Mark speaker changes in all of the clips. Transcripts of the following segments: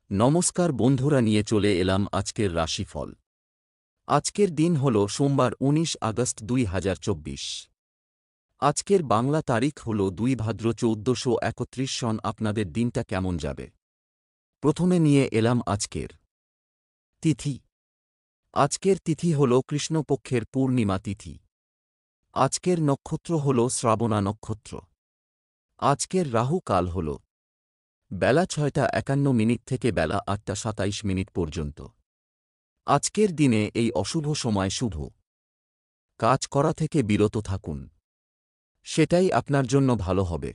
Speaker 1: নমস্কার বন্ধুরা, নিয়ে চলে এলাম আজকের রাশিফল। আজকের দিন হল সোমবার ১৯ আগস্ট ২০২৪। আজকের বাংলা তারিখ হল ২ ভাদ্র ১৪৩১ সন। আপনাদের দিনটা কেমন যাবে? প্রথমে নিয়ে এলাম আজকের তিথি। আজকের তিথি হল কৃষ্ণপক্ষের পূর্ণিমা তিথি। আজকের নক্ষত্র হল শ্রাবণা নক্ষত্র। আজকের রাহু কাল হল বেলা ৬টা ৫১ থেকে বেলা ৮টা ২৭ পর্যন্ত। আজকের দিনে এই অশুভ সময় শুভ কাজ করা থেকে বিরত থাকুন, সেটাই আপনার জন্য ভালো হবে।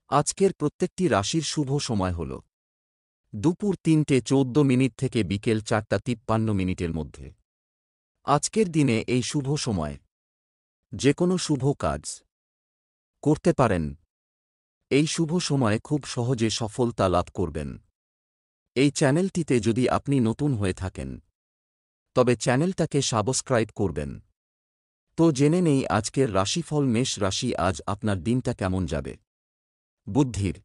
Speaker 1: আজকের প্রত্যেকটি রাশির শুভ সময় হল দুপুর ৩টে ১৪ থেকে বিকেল ৪টা ৫৩ মধ্যে। আজকের দিনে এই শুভ সময় যে কোনো শুভ কাজ করতে পারেন। এই শুভ সময়ে খুব সহজে সফলতা লাভ করবেন। এই চ্যানেলটিতে যদি আপনি নতুন হয়ে থাকেন তবে চ্যানেলটাকে সাবস্ক্রাইব করবেন। তো জেনে নেই আজকের রাশিফল। মেষ রাশি, আজ আপনার দিনটা কেমন যাবে? বুদ্ধির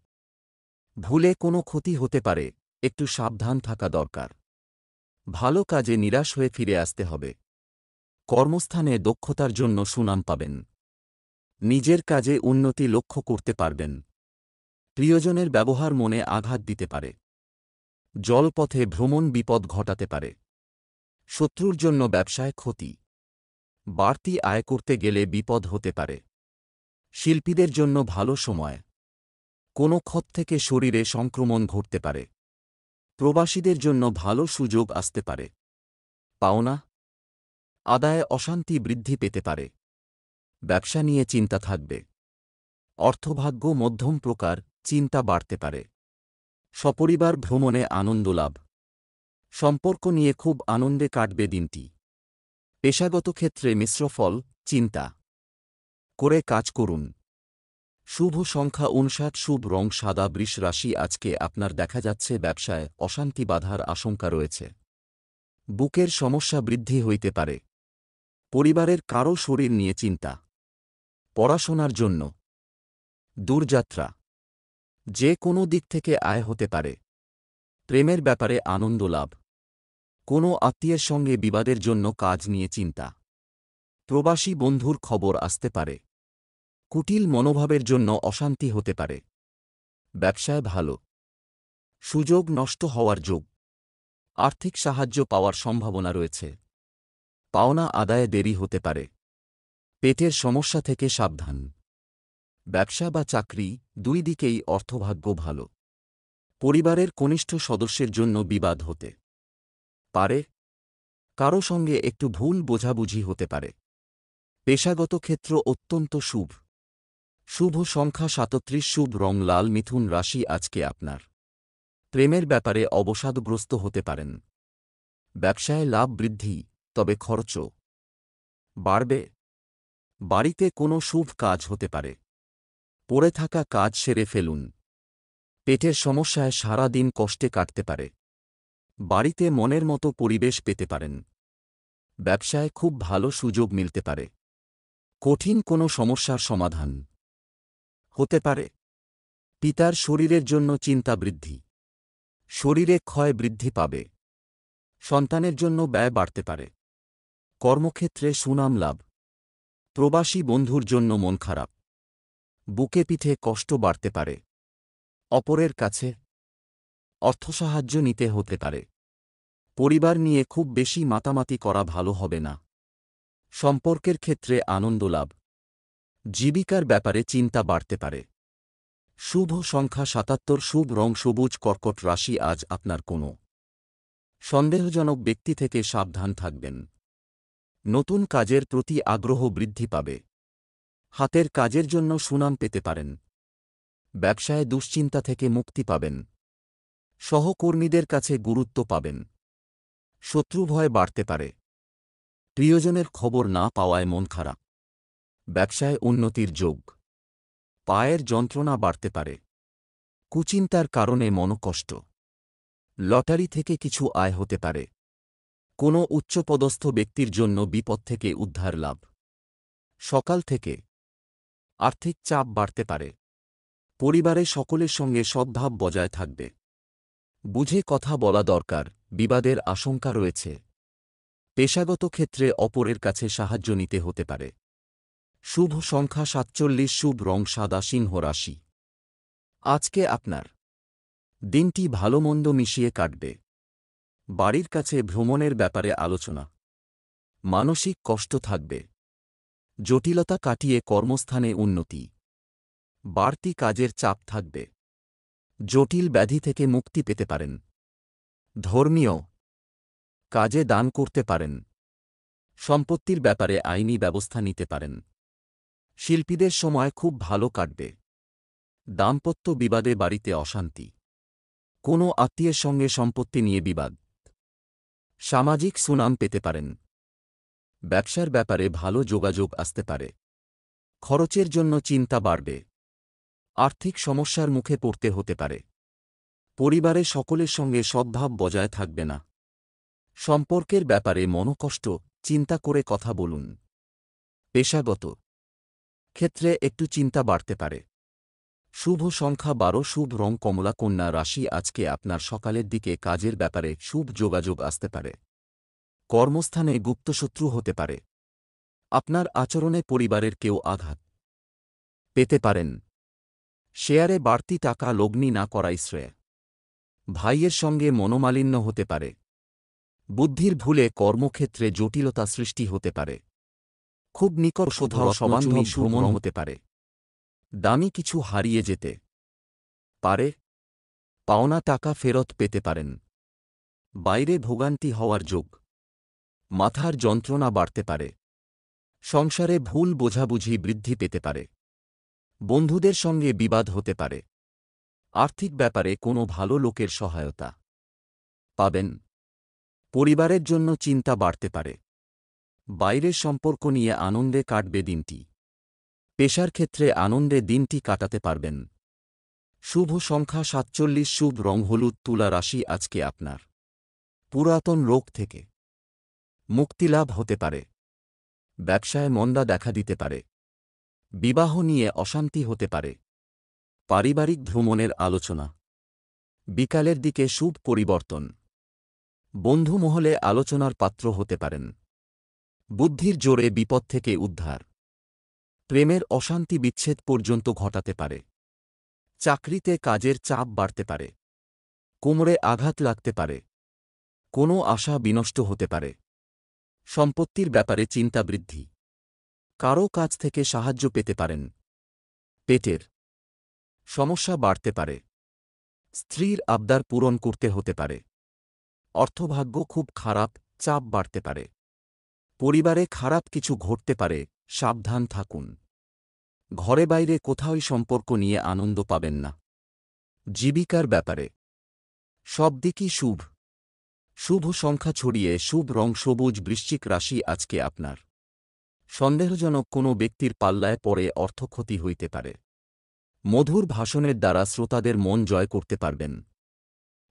Speaker 1: ভুলে কোনো ক্ষতি হতে পারে, একটু সাবধান থাকা দরকার। ভালো কাজে নিরাশ হয়ে ফিরে আসতে হবে। কর্মস্থানে দক্ষতার জন্য সুনাম পাবেন। নিজের কাজে উন্নতি লক্ষ্য করতে পারবেন। প্রিয়জনের ব্যবহার মনে আঘাত দিতে পারে। জলপথে ভ্রমণ বিপদ ঘটাতে পারে। শত্রুর জন্য ব্যবসায় ক্ষতি। বাড়তি আয় করতে গেলে বিপদ হতে পারে। শিল্পীদের জন্য ভালো সময়। কোনো ক্ষত থেকে শরীরে সংক্রমণ ঘটতে পারে। প্রবাসীদের জন্য ভালো সুযোগ আসতে পারে। পাওনা আদায়ে অশান্তি বৃদ্ধি পেতে পারে। ব্যবসা নিয়ে চিন্তা থাকবে। অর্থভাগ্য মধ্যম প্রকার, চিন্তা বাড়তে পারে। সপরিবার ভ্রমণে আনন্দ লাভ। সম্পর্ক নিয়ে খুব আনন্দে কাটবে দিনটি। পেশাগত ক্ষেত্রে মিশ্র ফল, চিন্তা করে কাজ করুন। শুভ সংখ্যা ৫৯, শুভ রং সাদা। বৃষ রাশি, আজকে আপনার দেখা যাচ্ছে ব্যবসায় অশান্তি বাধার আশঙ্কা রয়েছে। বুকের সমস্যা বৃদ্ধি হইতে পারে। পরিবারের কারও শরীর নিয়ে চিন্তা। পড়াশোনার জন্য দূরযাত্রা। যে কোনো দিক থেকে আয় হতে পারে। প্রেমের ব্যাপারে আনন্দ লাভ। কোনো আত্মীয়ের সঙ্গে বিবাদের জন্য কাজ নিয়ে চিন্তা। প্রবাসী বন্ধুর খবর আসতে পারে। কুটিল মনোভাবের জন্য অশান্তি হতে পারে। ব্যবসায় ভালো সুযোগ নষ্ট হওয়ার যোগ। আর্থিক সাহায্য পাওয়ার সম্ভাবনা রয়েছে। পাওনা আদায়ে দেরি হতে পারে। পেটের সমস্যা থেকে সাবধান। ব্যবসা বা চাকরি দুই দিকেই অর্থভাগ্য ভালো। পরিবারের কনিষ্ঠ সদস্যের জন্য বিবাদ হতে পারে। কারো সঙ্গে একটু ভুল বোঝাবুঝি হতে পারে। পেশাগত ক্ষেত্র অত্যন্ত শুভ। শুভ সংখ্যা ৩৭, শুভ রং লাল। মিথুন রাশি, আজকে আপনার প্রেমের ব্যাপারে অবসাদগ্রস্ত হতে পারেন। ব্যবসায় লাভ বৃদ্ধি, তবে খরচও বাড়বে। বাড়িতে কোনো শুভ কাজ হতে পারে। পড়ে থাকা কাজ সেরে ফেলুন। পেটের সমস্যায় সারা দিন কষ্টে কাটতে পারে। বাড়িতে মনের মতো পরিবেশ পেতে পারেন। ব্যবসায় খুব ভালো সুযোগ মিলতে পারে। কঠিন কোনো সমস্যার সমাধান হতে পারে। পিতার শরীরের জন্য চিন্তা বৃদ্ধি। শরীরে ক্ষয় বৃদ্ধি পাবে। সন্তানের জন্য ব্যয় বাড়তে পারে। কর্মক্ষেত্রে সুনাম লাভ। প্রবাসী বন্ধুর জন্য মন খারাপ। বুকে পিঠে কষ্ট বাড়তে পারে। অপরের কাছে অর্থসাহায্য নিতে হতে পারে। পরিবার নিয়ে খুব বেশি মাতামাতি করা ভালো হবে না। সম্পর্কের ক্ষেত্রে আনন্দ লাভ। জীবিকার ব্যাপারে চিন্তা বাড়তে পারে। শুভ সংখ্যা ৭৭, শুভ রং সবুজ। কর্কট রাশি, আজ আপনার কোনো সন্দেহজনক ব্যক্তি থেকে সাবধান থাকবেন। নতুন কাজের প্রতি আগ্রহ বৃদ্ধি পাবে। হাতের কাজের জন্য সুনাম পেতে পারেন। ব্যবসায় দুশ্চিন্তা থেকে মুক্তি পাবেন। সহকর্মীদের কাছে গুরুত্ব পাবেন। শত্রুভয় বাড়তে পারে। প্রিয়জনের খবর না পাওয়ায় মন খারাপ। ব্যবসায় উন্নতির যোগ। পায়ের যন্ত্রণা বাড়তে পারে। কুচিন্তার কারণে মনকষ্ট। লটারি থেকে কিছু আয় হতে পারে। কোনো উচ্চপদস্থ ব্যক্তির জন্য বিপদ থেকে উদ্ধার লাভ। সকাল থেকে আর্থিক চাপ বাড়তে পারে। পরিবারে সকলের সঙ্গে সদ্ভাব বজায় থাকবে। বুঝে কথা বলা দরকার, বিবাদের আশঙ্কা রয়েছে। পেশাগত ক্ষেত্রে অপরের কাছে সাহায্য নিতে হতে পারে। শুভ সংখ্যা ৪৭, শুভ রং সাদা, সিংহ রাশি। আজকে আপনার দিনটি ভালোমন্দ মিশিয়ে কাটবে। বাড়ির কাছে ভ্রমণের ব্যাপারে আলোচনা। মানসিক কষ্ট থাকবে। জটিলতা কাটিয়ে কর্মস্থানে উন্নতি। বাড়তি কাজের চাপ থাকবে। জটিল ব্যাধি থেকে মুক্তি পেতে পারেন। ধর্মীয় কাজে দান করতে পারেন। সম্পত্তির ব্যাপারে আইনি ব্যবস্থা নিতে পারেন। শিল্পীদের সময় খুব ভালো কাটবে। দাম্পত্য বিবাদে বাড়িতে অশান্তি। কোনো আত্মীয়ের সঙ্গে সম্পত্তি নিয়ে বিবাদ। সামাজিক সুনাম পেতে পারেন। ব্যবসার ব্যাপারে ভালো যোগাযোগ আসতে পারে। খরচের জন্য চিন্তা বাড়বে। আর্থিক সমস্যার মুখে পড়তে হতে পারে। পরিবারে সকলের সঙ্গে সদ্ভাব বজায় থাকবে না। সম্পর্কের ব্যাপারে মনোকষ্ট, চিন্তা করে কথা বলুন। পেশাগত ক্ষেত্রে একটু চিন্তা বাড়তে পারে। শুভ সংখ্যা ১২, শুভ রং কমলা, কন্যা রাশি। আজকে আপনার সকালের দিকে কাজের ব্যাপারে শুভ যোগাযোগ আসতে পারে। কর্মস্থানে গুপ্তশত্রু হতে পারে। আপনার আচরণে পরিবারের কেউ আঘাত পেতে পারেন। শেয়ারে বাড়তি টাকা লগ্নি না করাই শ্রেয়। ভাইয়ের সঙ্গে মনোমালিন্য হতে পারে। বুদ্ধির ভুলে কর্মক্ষেত্রে জটিলতা সৃষ্টি হতে পারে। খুব নিকট কোথাও সবান্ধব ভ্রমণ হতে পারে। দামি কিছু হারিয়ে যেতে পারে। পাওনা টাকা ফেরত পেতে পারেন। বাইরে ভোগান্তি হওয়ার যোগ। মাথার যন্ত্রণা বাড়তে পারে। সংসারে ভুল বোঝাবুঝি বৃদ্ধি পেতে পারে। বন্ধুদের সঙ্গে বিবাদ হতে পারে। আর্থিক ব্যাপারে কোনো ভালো লোকের সহায়তা পাবেন। পরিবারের জন্য চিন্তা বাড়তে পারে। বাইরের সম্পর্ক নিয়ে আনন্দে কাটবে দিনটি। পেশার ক্ষেত্রে আনন্দে দিনটি কাটাতে পারবেন। শুভ সংখ্যা ৪৭, শুভ রং হলুদ, তুলা রাশি। আজকে আপনার পুরাতন রোগ থেকে মুক্তিলাভ হতে পারে। ব্যবসায় মন্দা দেখা দিতে পারে। বিবাহ নিয়ে অশান্তি হতে পারে। পারিবারিক ভ্রমণের আলোচনা। বিকালের দিকে শুভ পরিবর্তন। বন্ধু মহলে আলোচনার পাত্র হতে পারেন। বুদ্ধির জোরে বিপদ থেকে উদ্ধার। প্রেমের অশান্তি বিচ্ছেদ পর্যন্ত ঘটাতে পারে। চাকরিতে কাজের চাপ বাড়তে পারে। কোমরে আঘাত লাগতে পারে। কোনো আশা বিনষ্ট হতে পারে। সম্পত্তির ব্যাপারে চিন্তা বৃদ্ধি। কারও কাছ থেকে সাহায্য পেতে পারেন। পেটের সমস্যা বাড়তে পারে। স্ত্রীর আবদার পূরণ করতে হতে পারে। অর্থভাগ্য খুব খারাপ, চাপ বাড়তে পারে। পরিবারে খারাপ কিছু ঘটতে পারে, সাবধান থাকুন। ঘরে বাইরে কোথাওই সম্পর্ক নিয়ে আনন্দ পাবেন না। জীবিকার ব্যাপারে সব দিকই শুভ। শুভ সংখ্যা ছড়িয়ে শুভ রং সবুজ, বৃশ্চিক রাশি। আজকে আপনার সন্দেহজনক কোনো ব্যক্তির পাল্লায় পড়ে অর্থক্ষতি হইতে পারে। মধুর ভাষণের দ্বারা শ্রোতাদের মন জয় করতে পারবেন।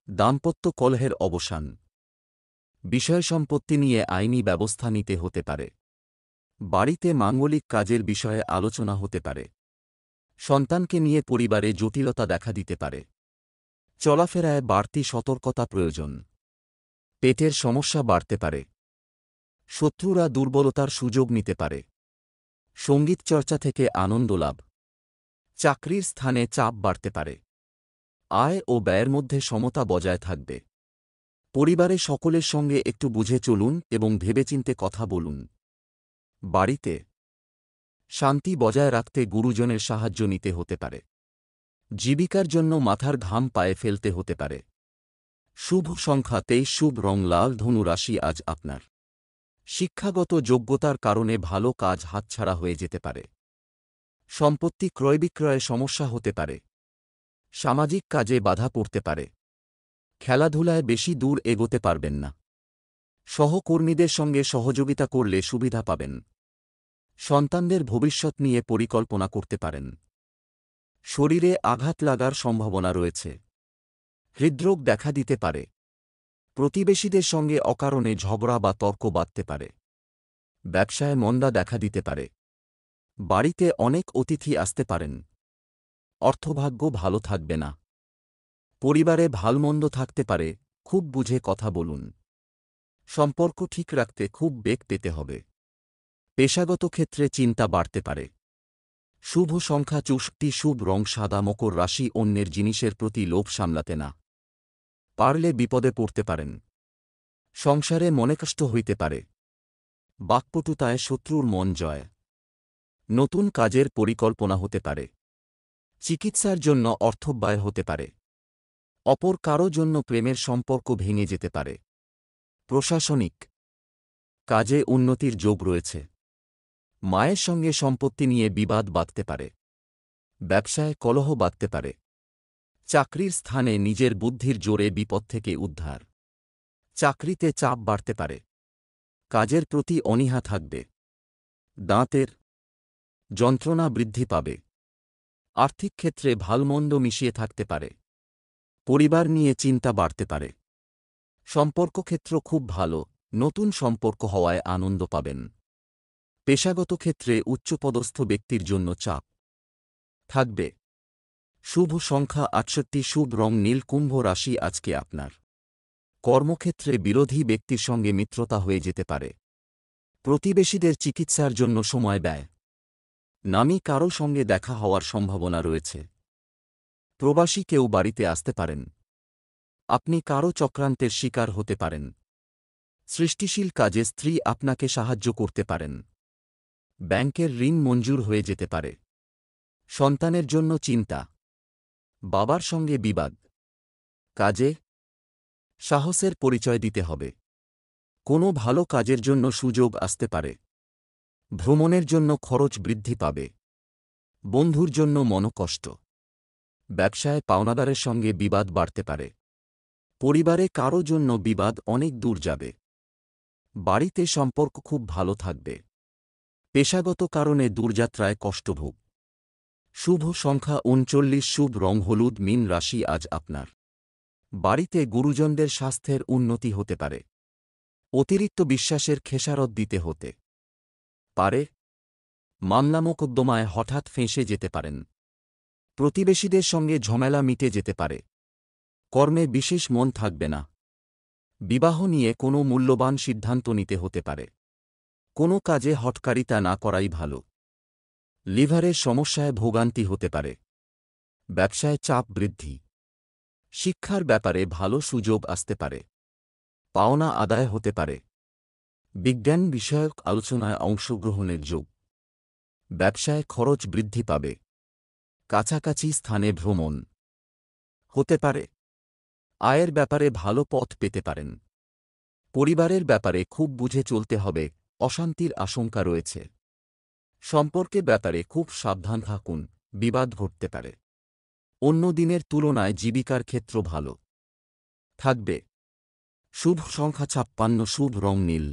Speaker 1: দাম্পত্য কলহের অবসান। বিষয় সম্পত্তি নিয়ে আইনি ব্যবস্থা নিতে হতে পারে। বাড়িতে মাঙ্গলিক কাজের বিষয়ে আলোচনা হতে পারে। সন্তানকে নিয়ে পরিবারে জটিলতা দেখা দিতে পারে। চলাফেরায় বাড়তি সতর্কতা প্রয়োজন। পেটের সমস্যা বাড়তে পারে। শত্রুরা দুর্বলতার সুযোগ নিতে পারে। সঙ্গীত চর্চা থেকে আনন্দ লাভ। চাকরির স্থানে চাপ বাড়তে পারে। আয় ও ব্যয়ের মধ্যে সমতা বজায় থাকবে। পরিবারে সকলের সঙ্গে একটু বুঝে চলুন এবং ভেবেচিন্তে কথা বলুন। বাড়িতে শান্তি বজায় রাখতে গুরুজনের সাহায্য নিতে হতে পারে। জীবিকার জন্য মাথার ঘাম পায়ে ফেলতে হতে পারে। শুভ সংখ্যা ২৩, শুভ রং লাল, ধনু রাশি। আজ আপনার শিক্ষাগত যোগ্যতার কারণে ভালো কাজ হাতছাড়া হয়ে যেতে পারে। সম্পত্তি ক্রয় বিক্রয়ে সমস্যা হতে পারে। সামাজিক কাজে বাধা পড়তে পারে। খেলাধুলায় বেশি দূর এগোতে পারবেন না। সহকর্মীদের সঙ্গে সহযোগিতা করলে সুবিধা পাবেন। সন্তানদের ভবিষ্যৎ নিয়ে পরিকল্পনা করতে পারেন। শরীরে আঘাত লাগার সম্ভাবনা রয়েছে। হৃদরোগ দেখা দিতে পারে। প্রতিবেশীদের সঙ্গে অকারণে ঝগড়া বা তর্ক বাধতে পারে। ব্যবসায় মন্দা দেখা দিতে পারে। বাড়িতে অনেক অতিথি আসতে পারেন। অর্থভাগ্য ভালো থাকবে না। পরিবারে ভালমন্দ থাকতে পারে, খুব বুঝে কথা বলুন। সম্পর্ক ঠিক রাখতে খুব বেগ পেতে হবে। পেশাগত ক্ষেত্রে চিন্তা বাড়তে পারে। শুভ সংখ্যা 64, শুভ রং সাদা। মকর রাশি, অন্যের জিনিসের প্রতি লোভ সামলাতে না পারলে বিপদে পড়তে পারেন। সংসারে মনেকষ্ট হইতে পারে। বাক্পটুতায় শত্রুর মন জয়। নতুন কাজের পরিকল্পনা হতে পারে। চিকিৎসার জন্য অর্থব্যয় হতে পারে। অপর কারো জন্য প্রেমের সম্পর্ক ভেঙে যেতে পারে। প্রশাসনিক কাজে উন্নতির যোগ রয়েছে। মায়ের সঙ্গে সম্পত্তি নিয়ে বিবাদ বাধতে পারে। ব্যবসায় কলহ বাধতে পারে। চাকরির স্থানে নিজের বুদ্ধির জোরে বিপদ থেকে উদ্ধার। চাকরিতে চাপ বাড়তে পারে। কাজের প্রতি অনীহা থাকবে। দাঁতের যন্ত্রণা বৃদ্ধি পাবে। আর্থিক ক্ষেত্রে ভালমন্দ মিশিয়ে থাকতে পারে। পরিবার নিয়ে চিন্তা বাড়তে পারে। সম্পর্ক ক্ষেত্র খুব ভালো, নতুন সম্পর্ক হওয়ায় আনন্দ পাবেন। পেশাগত ক্ষেত্রে উচ্চপদস্থ ব্যক্তির জন্য চাপ থাকবে। শুভ সংখ্যা 68, শুভ রং নীল। কুম্ভ রাশি, আজকে আপনার কর্মক্ষেত্রে বিরোধী ব্যক্তির সঙ্গে মিত্রতা হয়ে যেতে পারে। প্রতিবেশীদের চিকিৎসার জন্য সময় ব্যয়। নামী কারো সঙ্গে দেখা হওয়ার সম্ভাবনা রয়েছে। প্রবাসী কেউ বাড়িতে আসতে পারেন। আপনি কারো চক্রান্তের শিকার হতে পারেন। সৃষ্টিশীল কাজে স্ত্রী আপনাকে সাহায্য করতে পারেন। ব্যাংকের ঋণ মঞ্জুর হয়ে যেতে পারে। সন্তানের জন্য চিন্তা। বাবার সঙ্গে বিবাদ। কাজে সাহসের পরিচয় দিতে হবে। কোনো ভালো কাজের জন্য সুযোগ আসতে পারে। ভ্রমণের জন্য খরচ বৃদ্ধি পাবে। বন্ধুর জন্য মনোকষ্ট। ব্যবসায় পাওনাদারের সঙ্গে বিবাদ বাড়তে পারে। পরিবারে কারো জন্য বিবাদ অনেক দূর যাবে। বাড়িতে সম্পর্ক খুব ভালো থাকবে। পেশাগত কারণে দূরযাত্রায় কষ্টভোগ। শুভ সংখ্যা 39, শুভ রং হলুদ। মীন রাশি, আজ আপনার বাড়িতে গুরুজনদের স্বাস্থ্যের উন্নতি হতে পারে। অতিরিক্ত বিশ্বাসের খেসারত দিতে হতে পারে। মামলা মোকদ্দমায় হঠাৎ ফেঁসে যেতে পারেন। প্রতিবেশীদের সঙ্গে ঝামেলা মিটে যেতে পারে। কর্মে বিশেষ মন থাকবে না। বিবাহ নিয়ে কোনো মূল্যবান সিদ্ধান্ত নিতে হতে পারে। কোনো কাজে হঠকারিতা না করাই ভালো। লিভারের সমস্যায় ভোগান্তি হতে পারে। ব্যবসায় চাপ বৃদ্ধি। শিক্ষার ব্যাপারে ভালো সুযোগ আসতে পারে। পাওনা আদায় হতে পারে। বিজ্ঞান বিষয়ক আলোচনায় অংশগ্রহণের যোগ। ব্যবসায় খরচ বৃদ্ধি পাবে। কাছাকাছি স্থানে ভ্রমণ হতে পারে। আয়ের ব্যাপারে ভালো পথ পেতে পারেন। পরিবারের ব্যাপারে খুব বুঝে চলতে হবে, অশান্তির আশঙ্কা রয়েছে। সম্পর্কের ব্যাপারে খুব সাবধান থাকুন, বিবাদ ঘটতে পারে। অন্য দিনের তুলনায় জীবিকার ক্ষেত্র ভালো থাকবে। শুভ সংখ্যা 56, শুভ রং নীল।